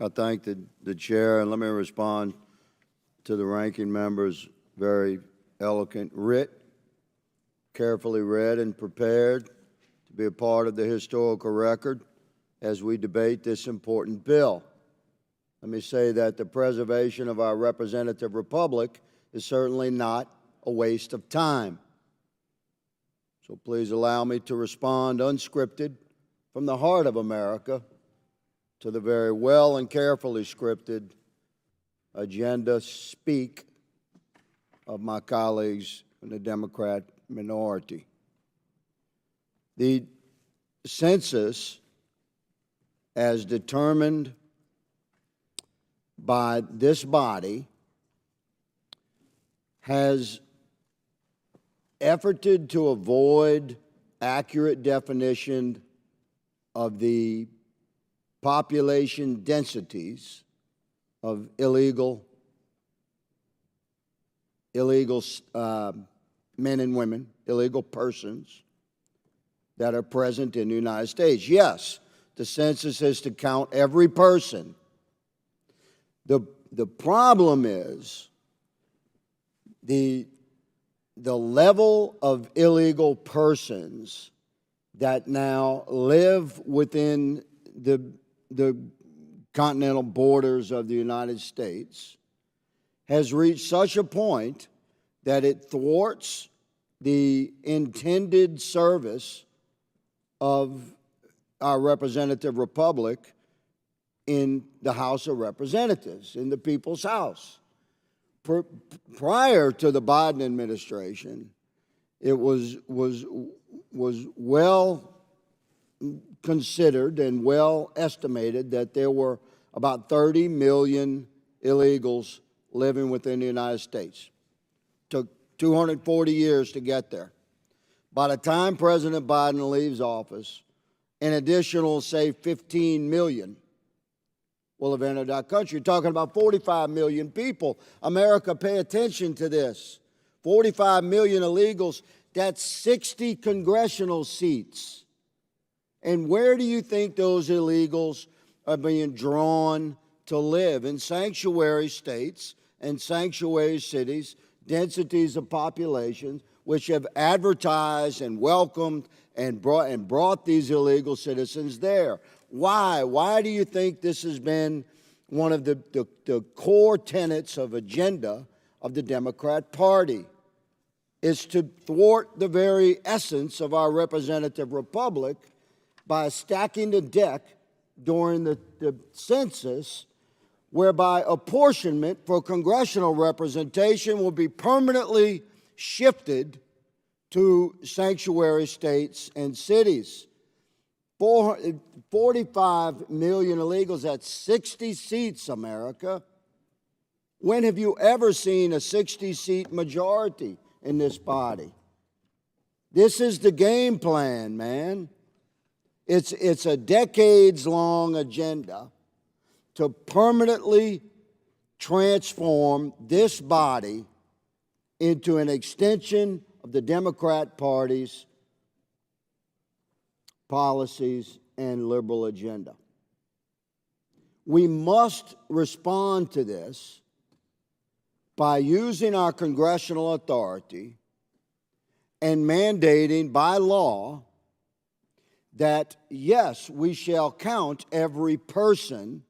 I thank the chair, and let me respond to the ranking member's very eloquent writ, carefully read and prepared to be a part of the historical record as we debate this important bill. Let me say that the preservation of our representative republic is certainly not a waste of time. So please allow me to respond unscripted from the heart of America to the very well and carefully scripted agenda speak of my colleagues in the Democrat minority. The census, as determined by this body, has efforted to avoid accurate definition of the population densities of illegal men and women, illegal persons that are present in the United States. Yes, the census is to count every person. The problem is the level of illegal persons that now live within the continental borders of the United States has reached such a point that it thwarts the intended service of our representative republic in the House of Representatives, in the people's house. Prior to the Biden administration, it was well considered and well estimated that there were about 30 million illegals living within the United States. Took 240 years to get there. By the time President Biden leaves office, an additional, say, 15 million will have entered our country. You're talking about 45 million people. America, pay attention to this. 45 million illegals, that's 60 congressional seats. And where do you think those illegals are being drawn to live? In sanctuary states and sanctuary cities, densities of populations, which have advertised and welcomed and brought these illegal citizens there. Why? Why do you think this has been one of the core tenets of agenda of the Democrat Party? Is to thwart the very essence of our representative republic by stacking the deck during the census, whereby apportionment for congressional representation will be permanently shifted to sanctuary states and cities. 45 million illegals, that's 60 seats, America. When have you ever seen a 60-seat majority in this body? This is the game plan, man. It's a decades-long agenda to permanently transform this body into an extension of the Democrat Party's policies and liberal agenda. We must respond to this by using our congressional authority and mandating by law that, yes, we shall count every person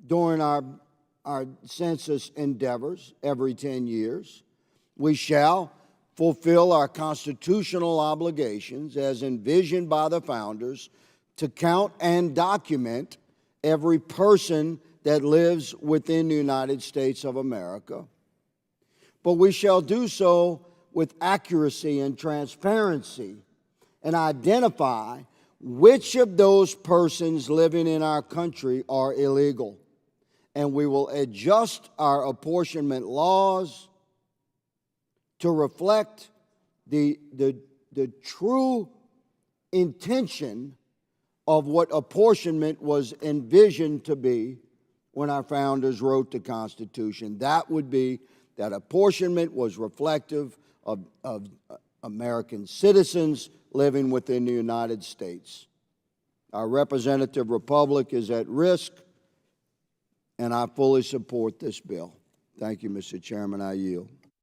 during our census endeavors every 10 years. We shall fulfill our constitutional obligations as envisioned by the founders to count and document every person that lives within the United States of America. But we shall do so with accuracy and transparency and identify which of those persons living in our country are illegal. And we will adjust our apportionment laws to reflect the true intention of what apportionment was envisioned to be when our founders wrote the Constitution. That would be that apportionment was reflective of American citizens living within the United States. Our representative republic is at risk and I fully support this bill. Thank you, Mr. Chairman. I yield.